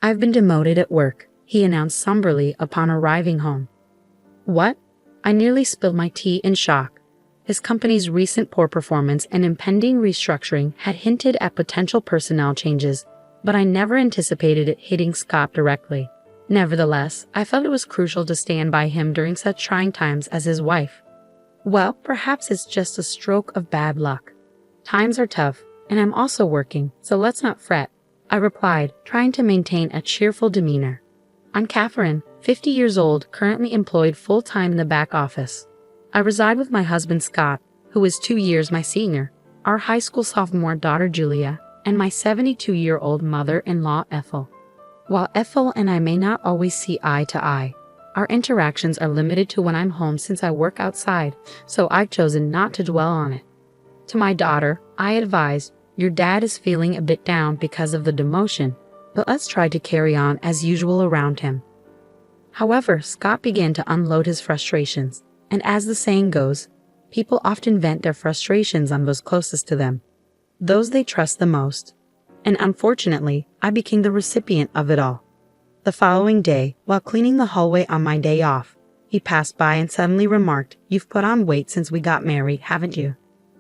"I've been demoted at work," he announced somberly upon arriving home. "What?" I nearly spilled my tea in shock. His company's recent poor performance and impending restructuring had hinted at potential personnel changes, but I never anticipated it hitting Scott directly. Nevertheless, I felt it was crucial to stand by him during such trying times as his wife. "Well, perhaps it's just a stroke of bad luck. Times are tough, and I'm also working, so let's not fret," I replied, trying to maintain a cheerful demeanor. "I'm Catherine, 50 years old, currently employed full-time in the back office. I reside with my husband Scott, who is 2 years my senior, our high school sophomore daughter Julia, and my 72-year-old mother-in-law Ethel. While Ethel and I may not always see eye to eye, our interactions are limited to when I'm home since I work outside, so I've chosen not to dwell on it. To my daughter, I advised, 'Your dad is feeling a bit down because of the demotion, but let's try to carry on as usual around him.' However, Scott began to unload his frustrations, and as the saying goes, people often vent their frustrations on those closest to them, those they trust the most. And unfortunately, I became the recipient of it all. The following day, while cleaning the hallway on my day off, he passed by and suddenly remarked, 'You've put on weight since we got married, haven't you?'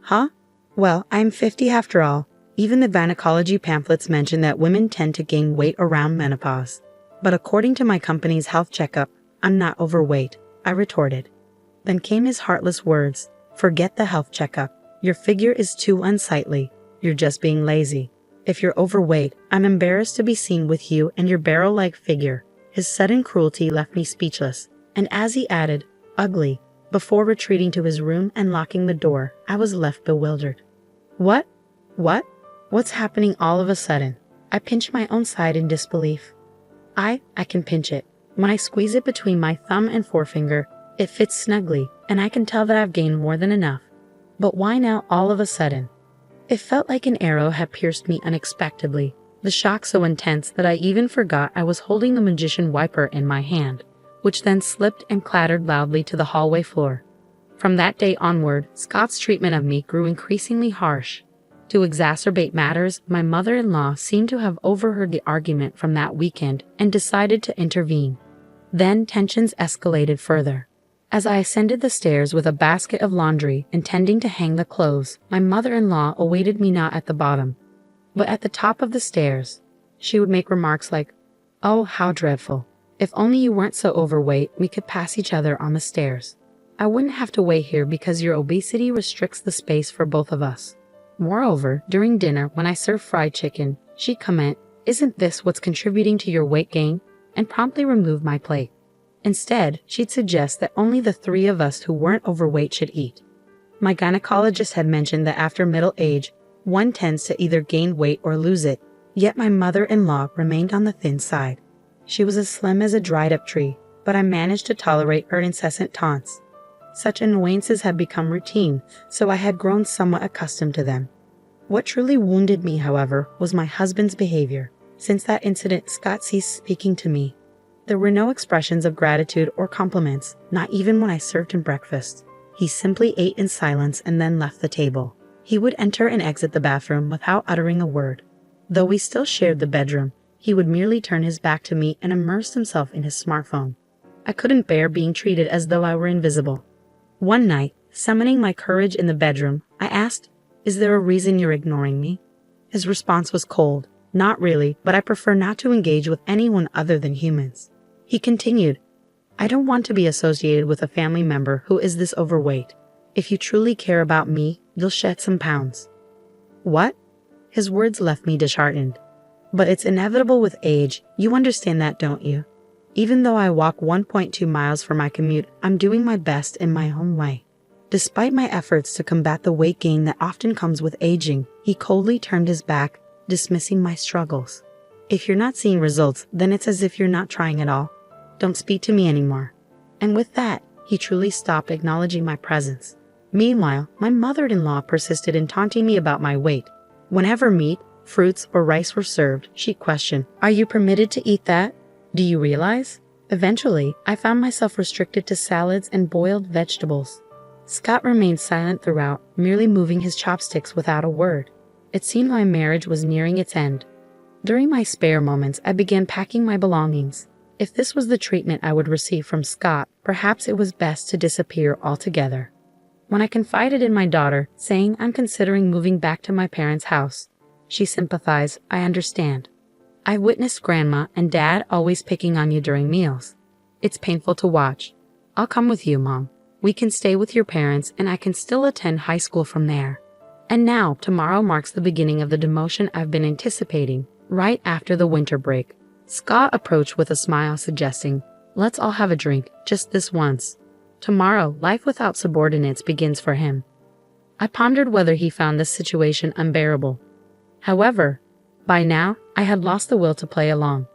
Huh? Well, I'm 50 after all. Even the gynecology pamphlets mention that women tend to gain weight around menopause. But according to my company's health checkup, I'm not overweight," I retorted. Then came his heartless words, "Forget the health checkup. Your figure is too unsightly. You're just being lazy. If you're overweight, I'm embarrassed to be seen with you and your barrel-like figure." His sudden cruelty left me speechless, and as he added, "ugly," before retreating to his room and locking the door, I was left bewildered. What? What's happening all of a sudden? I pinched my own side in disbelief. I can pinch it. When I squeeze it between my thumb and forefinger, it fits snugly, and I can tell that I've gained more than enough. But why now all of a sudden? It felt like an arrow had pierced me unexpectedly, the shock so intense that I even forgot I was holding the magician wiper in my hand, which then slipped and clattered loudly to the hallway floor. From that day onward, Scott's treatment of me grew increasingly harsh. To exacerbate matters, my mother-in-law seemed to have overheard the argument from that weekend and decided to intervene. Then tensions escalated further. As I ascended the stairs with a basket of laundry intending to hang the clothes, my mother-in-law awaited me not at the bottom, but at the top of the stairs. She would make remarks like, "Oh, how dreadful. If only you weren't so overweight, we could pass each other on the stairs. I wouldn't have to wait here because your obesity restricts the space for both of us." Moreover, during dinner when I served fried chicken, she'd comment, "Isn't this what's contributing to your weight gain?" and promptly remove my plate. Instead, she'd suggest that only the three of us who weren't overweight should eat. My gynecologist had mentioned that after middle age, one tends to either gain weight or lose it, yet my mother-in-law remained on the thin side. She was as slim as a dried-up tree, but I managed to tolerate her incessant taunts. Such annoyances had become routine, so I had grown somewhat accustomed to them. What truly wounded me, however, was my husband's behavior. Since that incident, Scott ceased speaking to me. There were no expressions of gratitude or compliments, not even when I served him breakfast. He simply ate in silence and then left the table. He would enter and exit the bathroom without uttering a word. Though we still shared the bedroom, he would merely turn his back to me and immerse himself in his smartphone. I couldn't bear being treated as though I were invisible. One night, summoning my courage in the bedroom, I asked, "Is there a reason you're ignoring me?" His response was cold. "Not really, but I prefer not to engage with anyone other than humans." He continued, "I don't want to be associated with a family member who is this overweight. If you truly care about me, you'll shed some pounds." What? His words left me disheartened. But it's inevitable with age, you understand that, don't you? Even though I walk 1.2 miles for my commute, I'm doing my best in my own way. Despite my efforts to combat the weight gain that often comes with aging, he coldly turned his back, dismissing my struggles. "If you're not seeing results, then it's as if you're not trying at all. Don't speak to me anymore." And with that, he truly stopped acknowledging my presence. Meanwhile, my mother-in-law persisted in taunting me about my weight. Whenever meat, fruits, or rice were served, she'd question, "Are you permitted to eat that? Do you realize?" Eventually, I found myself restricted to salads and boiled vegetables. Scott remained silent throughout, merely moving his chopsticks without a word. It seemed my marriage was nearing its end. During my spare moments, I began packing my belongings. If this was the treatment I would receive from Scott, perhaps it was best to disappear altogether. When I confided in my daughter, saying I'm considering moving back to my parents' house, she sympathized. I understand. I've witnessed Grandma and Dad always picking on you during meals. It's painful to watch. I'll come with you, Mom. We can stay with your parents and I can still attend high school from there. And now, tomorrow marks the beginning of the demotion I've been anticipating, right after the winter break. Scott approached with a smile, suggesting, let's all have a drink, just this once. Tomorrow, life without subordinates begins for him. I pondered whether he found this situation unbearable. However, by now, I had lost the will to play along.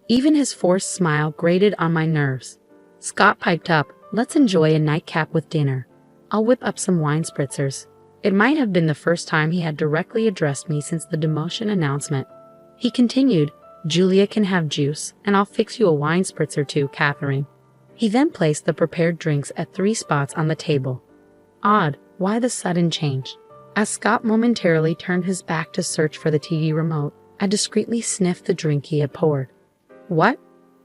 Even his forced smile grated on my nerves. Scott piped up, let's enjoy a nightcap with dinner. I'll whip up some wine spritzers. It might have been the first time he had directly addressed me since the demotion announcement. He continued, Julia can have juice, and I'll fix you a wine spritzer too, Catherine. He then placed the prepared drinks at 3 spots on the table. Odd, why the sudden change? As Scott momentarily turned his back to search for the TV remote, I discreetly sniffed the drink he had poured. What?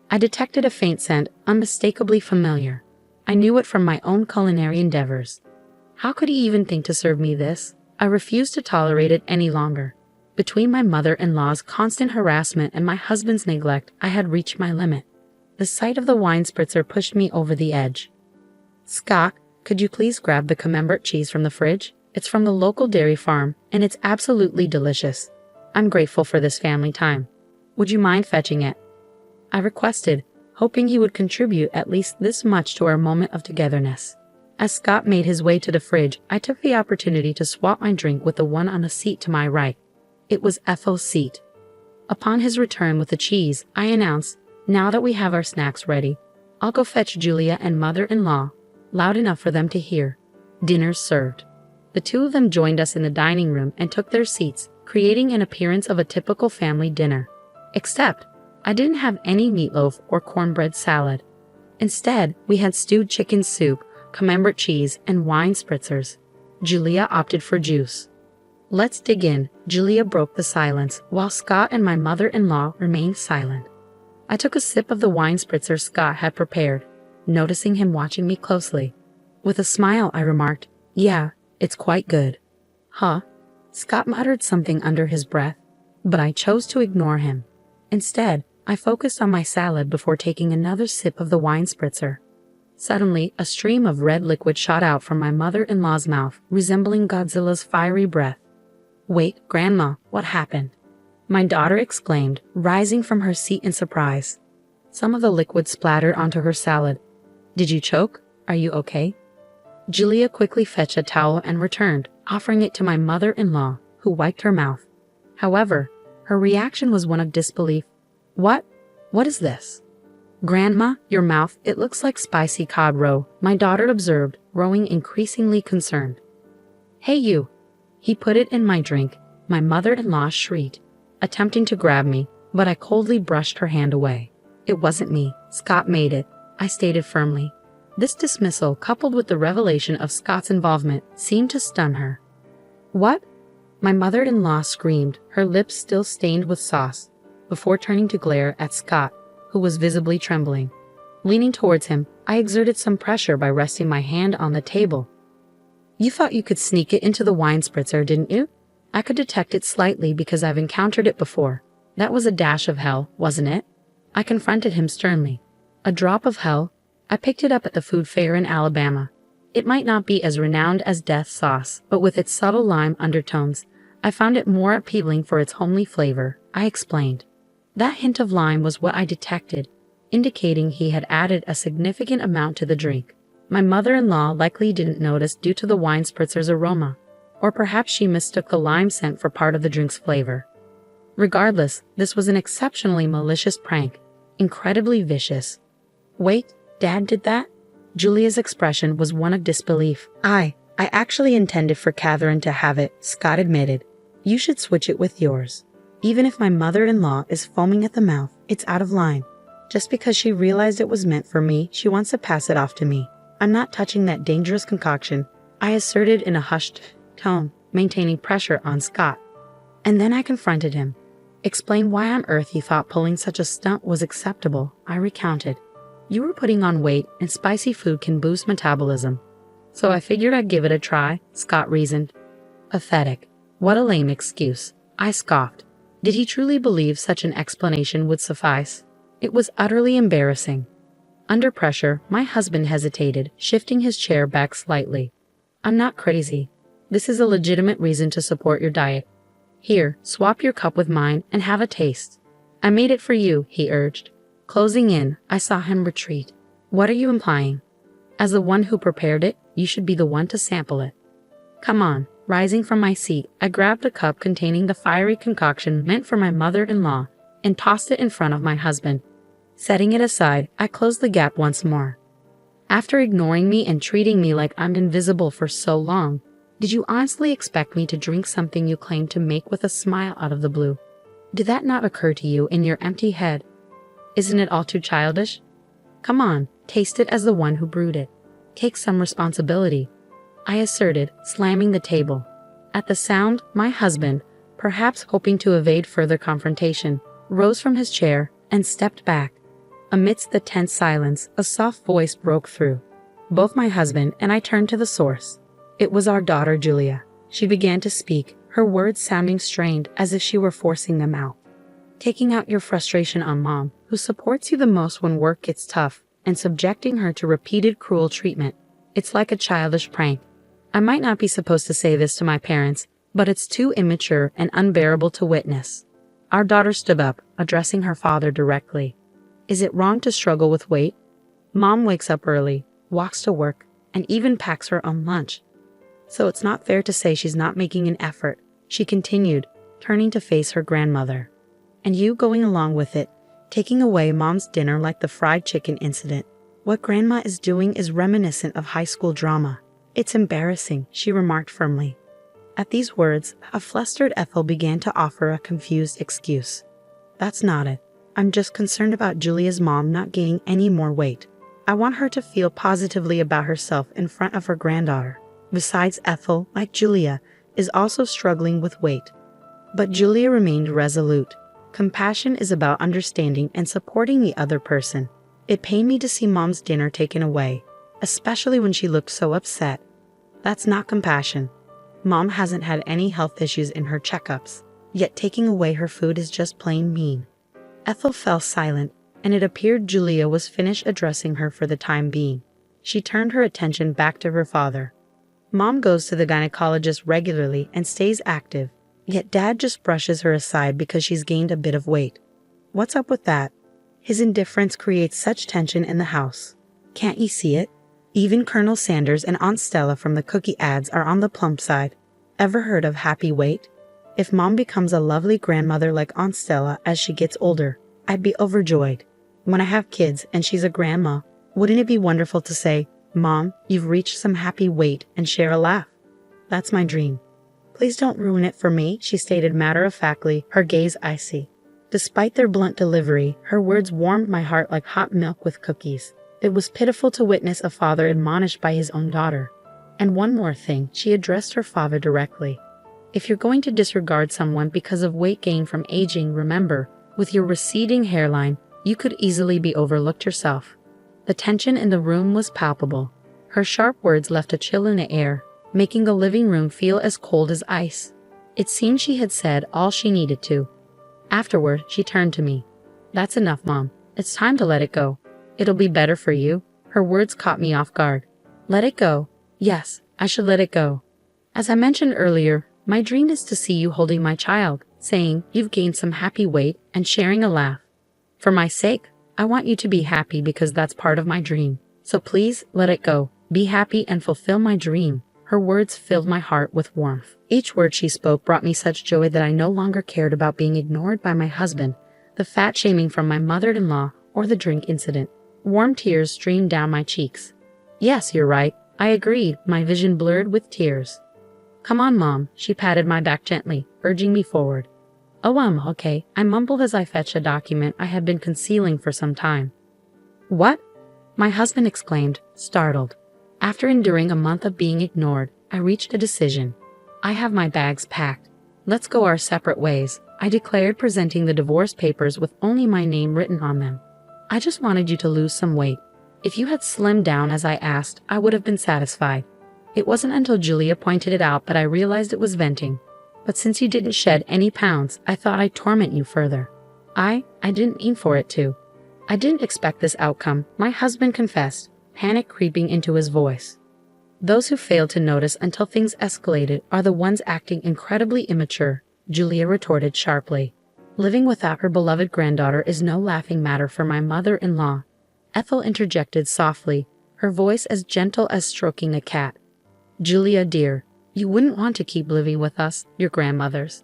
I detected a faint scent, unmistakably familiar. I knew it from my own culinary endeavors. How could he even think to serve me this? I refused to tolerate it any longer. Between my mother-in-law's constant harassment and my husband's neglect, I had reached my limit. The sight of the wine spritzer pushed me over the edge. Scott, could you please grab the camembert cheese from the fridge? It's from the local dairy farm, and it's absolutely delicious. I'm grateful for this family time. Would you mind fetching it? I requested, hoping he would contribute at least this much to our moment of togetherness. As Scott made his way to the fridge, I took the opportunity to swap my drink with the one on the seat to my right. It was Ethel's seat. Upon his return with the cheese, I announced, now that we have our snacks ready, I'll go fetch Julia and mother-in-law, loud enough for them to hear. Dinner's served. The two of them joined us in the dining room and took their seats, creating an appearance of a typical family dinner. Except, I didn't have any meatloaf or cornbread salad. Instead, we had stewed chicken soup, camembert cheese, and wine spritzers. Julia opted for juice. Let's dig in, Julia broke the silence, while Scott and my mother-in-law remained silent. I took a sip of the wine spritzer Scott had prepared, noticing him watching me closely. With a smile, I remarked, yeah, it's quite good. Huh? Scott muttered something under his breath, but I chose to ignore him. Instead, I focused on my salad before taking another sip of the wine spritzer. Suddenly, a stream of red liquid shot out from my mother-in-law's mouth, resembling Godzilla's fiery breath. Wait, Grandma, what happened? My daughter exclaimed, rising from her seat in surprise. Some of the liquid splattered onto her salad. Did you choke? Are you okay? Julia quickly fetched a towel and returned, offering it to my mother-in-law, who wiped her mouth. However, her reaction was one of disbelief. What? What is this? Grandma, your mouth, it looks like spicy cod roe, my daughter observed, growing increasingly concerned. Hey you! He put it in my drink, my mother-in-law shrieked, attempting to grab me, but I coldly brushed her hand away. It wasn't me, Scott made it, I stated firmly. This dismissal, coupled with the revelation of Scott's involvement, seemed to stun her. What? My mother-in-law screamed, her lips still stained with sauce, before turning to glare at Scott, who was visibly trembling. Leaning towards him, I exerted some pressure by resting my hand on the table. You thought you could sneak it into the wine spritzer, didn't you? I could detect it slightly because I've encountered it before. That was a dash of hell, wasn't it? I confronted him sternly. A drop of hell? I picked it up at the food fair in Alabama. It might not be as renowned as death sauce, but with its subtle lime undertones, I found it more appealing for its homely flavor, I explained. That hint of lime was what I detected, indicating he had added a significant amount to the drink. My mother-in-law likely didn't notice due to the wine spritzer's aroma, or perhaps she mistook the lime scent for part of the drink's flavor. Regardless, this was an exceptionally malicious prank, incredibly vicious. Wait, Dad did that? Julia's expression was one of disbelief. I actually intended for Catherine to have it, Scott admitted. You should switch it with yours. Even if my mother-in-law is foaming at the mouth, it's out of line. Just because she realized it was meant for me, she wants to pass it off to me. I'm not touching that dangerous concoction, I asserted in a hushed tone, maintaining pressure on Scott. And then I confronted him. Explain why on earth you thought pulling such a stunt was acceptable, I recounted. You were putting on weight, and spicy food can boost metabolism. So I figured I'd give it a try, Scott reasoned. Pathetic. What a lame excuse, I scoffed. Did he truly believe such an explanation would suffice? It was utterly embarrassing. Under pressure, my husband hesitated, shifting his chair back slightly. I'm not crazy. This is a legitimate reason to support your diet. Here, swap your cup with mine and have a taste. I made it for you, he urged. Closing in, I saw him retreat. What are you implying? As the one who prepared it, you should be the one to sample it. Come on. Rising from my seat, I grabbed a cup containing the fiery concoction meant for my mother-in-law and tossed it in front of my husband. Setting it aside, I closed the gap once more. After ignoring me and treating me like I'm invisible for so long, did you honestly expect me to drink something you claimed to make with a smile out of the blue? Did that not occur to you in your empty head? Isn't it all too childish? Come on, taste it as the one who brewed it. Take some responsibility, I asserted, slamming the table. At the sound, my husband, perhaps hoping to evade further confrontation, rose from his chair and stepped back. Amidst the tense silence, a soft voice broke through. Both my husband and I turned to the source. It was our daughter, Julia. She began to speak, her words sounding strained as if she were forcing them out. Taking out your frustration on Mom, who supports you the most when work gets tough, and subjecting her to repeated cruel treatment. It's like a childish prank. I might not be supposed to say this to my parents, but it's too immature and unbearable to witness. Our daughter stood up, addressing her father directly. Is it wrong to struggle with weight? Mom wakes up early, walks to work, and even packs her own lunch. So it's not fair to say she's not making an effort, she continued, turning to face her grandmother. And you going along with it, taking away Mom's dinner like the fried chicken incident. What Grandma is doing is reminiscent of high school drama. It's embarrassing, she remarked firmly. At these words, a flustered Ethel began to offer a confused excuse. That's not it. I'm just concerned about Julia's mom not gaining any more weight. I want her to feel positively about herself in front of her granddaughter. Besides, Ethel, like Julia, is also struggling with weight. But Julia remained resolute. Compassion is about understanding and supporting the other person. It pained me to see Mom's dinner taken away, especially when she looked so upset. That's not compassion. Mom hasn't had any health issues in her checkups, yet taking away her food is just plain mean. Ethel fell silent, and it appeared Julia was finished addressing her for the time being. She turned her attention back to her father. Mom goes to the gynecologist regularly and stays active, yet Dad just brushes her aside because she's gained a bit of weight. What's up with that? His indifference creates such tension in the house. Can't you see it? Even Colonel Sanders and Aunt Stella from the cookie ads are on the plump side. Ever heard of happy weight? If Mom becomes a lovely grandmother like Aunt Stella as she gets older, I'd be overjoyed. When I have kids and she's a grandma, wouldn't it be wonderful to say, Mom, you've reached some happy weight, and share a laugh? That's my dream. Please don't ruin it for me, she stated matter-of-factly, her gaze icy. Despite their blunt delivery, her words warmed my heart like hot milk with cookies. It was pitiful to witness a father admonished by his own daughter. And one more thing, she addressed her father directly. If you're going to disregard someone because of weight gain from aging, remember, with your receding hairline, you could easily be overlooked yourself. The tension in the room was palpable. Her sharp words left a chill in the air, making the living room feel as cold as ice. It seemed she had said all she needed to. Afterward, she turned to me. That's enough, Mom. It's time to let it go. It'll be better for you. Her words caught me off guard. Let it go. Yes, I should let it go. As I mentioned earlier, my dream is to see you holding my child, saying you've gained some happy weight and sharing a laugh. For my sake, I want you to be happy because that's part of my dream. So please, let it go. Be happy and fulfill my dream. Her words filled my heart with warmth. Each word she spoke brought me such joy that I no longer cared about being ignored by my husband, the fat shaming from my mother-in-law, or the drink incident. Warm tears streamed down my cheeks. Yes, you're right, I agreed, my vision blurred with tears. Come on, Mom, she patted my back gently, urging me forward. Oh, okay, I mumbled as I fetched a document I had been concealing for some time. What? My husband exclaimed, startled. After enduring a month of being ignored, I reached a decision. I have my bags packed. Let's go our separate ways, I declared, presenting the divorce papers with only my name written on them. I just wanted you to lose some weight. If you had slimmed down as I asked, I would have been satisfied. It wasn't until Julia pointed it out that I realized it was venting. But since you didn't shed any pounds, I thought I'd torment you further. I didn't mean for it to. I didn't expect this outcome, my husband confessed, panic creeping into his voice. Those who fail to notice until things escalated are the ones acting incredibly immature, Julia retorted sharply. Living without her beloved granddaughter is no laughing matter for my mother-in-law. Ethel interjected softly, her voice as gentle as stroking a cat. Julia dear, you wouldn't want to keep living with us, your grandmothers.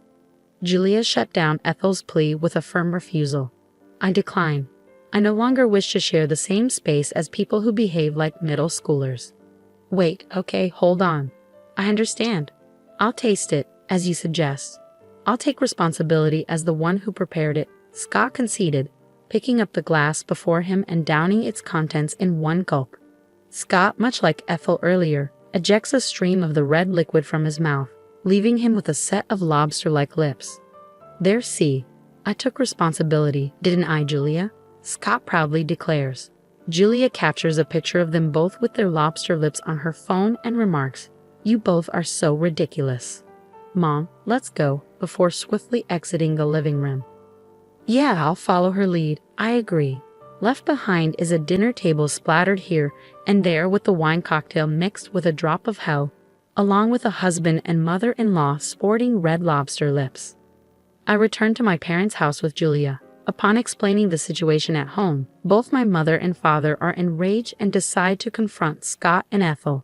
Julia shut down Ethel's plea with a firm refusal. I decline. I no longer wish to share the same space as people who behave like middle schoolers. Wait, okay, hold on. I understand. I'll taste it, as you suggest. I'll take responsibility as the one who prepared it, Scott conceded, picking up the glass before him and downing its contents in one gulp. Scott, much like Ethel earlier, ejects a stream of the red liquid from his mouth, leaving him with a set of lobster-like lips. There, see. I took responsibility, didn't I, Julia? Scott proudly declares. Julia captures a picture of them both with their lobster lips on her phone and remarks, "You both are so ridiculous. Mom, let's go," before swiftly exiting the living room. Yeah, I'll follow her lead, I agree. Left behind is a dinner table splattered here and there with the wine cocktail mixed with a drop of hell, along with a husband and mother-in-law sporting red lobster lips. I returned to my parents' house with Julia. Upon explaining the situation at home, both my mother and father are enraged and decide to confront Scott and Ethel.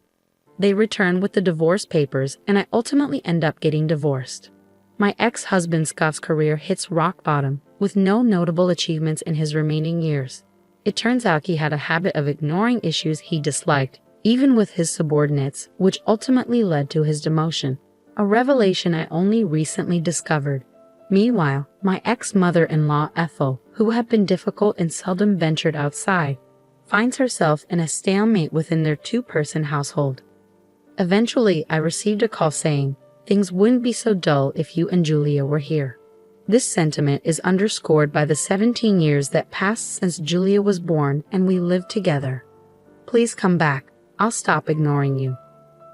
They return with the divorce papers, and I ultimately end up getting divorced. My ex-husband Scott's career hits rock bottom, with no notable achievements in his remaining years. It turns out he had a habit of ignoring issues he disliked, even with his subordinates, which ultimately led to his demotion, a revelation I only recently discovered. Meanwhile, my ex-mother-in-law Ethel, who had been difficult and seldom ventured outside, finds herself in a stalemate within their two-person household. Eventually, I received a call saying, "Things wouldn't be so dull if you and Julia were here." This sentiment is underscored by the 17 years that passed since Julia was born and we lived together. Please come back. I'll stop ignoring you.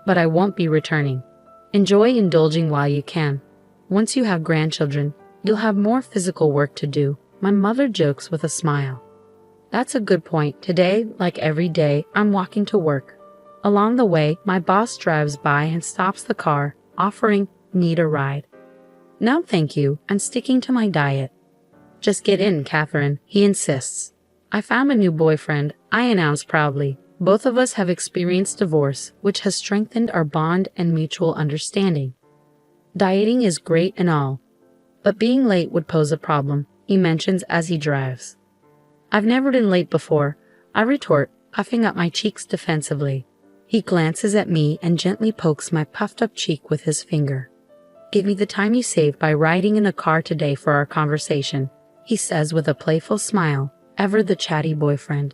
But I won't be returning. Enjoy indulging while you can. Once you have grandchildren, you'll have more physical work to do, my mother jokes with a smile. That's a good point. Today, like every day, I'm walking to work. Along the way, my boss drives by and stops the car, offering, "Need a ride?" "No, thank you. I'm sticking to my diet." "Just get in, Catherine," he insists. "I found a new boyfriend," I announce proudly. Both of us have experienced divorce, which has strengthened our bond and mutual understanding. Dieting is great and all, but being late would pose a problem, he mentions as he drives. "I've never been late before," I retort, puffing up my cheeks defensively. He glances at me and gently pokes my puffed-up cheek with his finger. "Give me the time you saved by riding in a car today for our conversation," he says with a playful smile, ever the chatty boyfriend.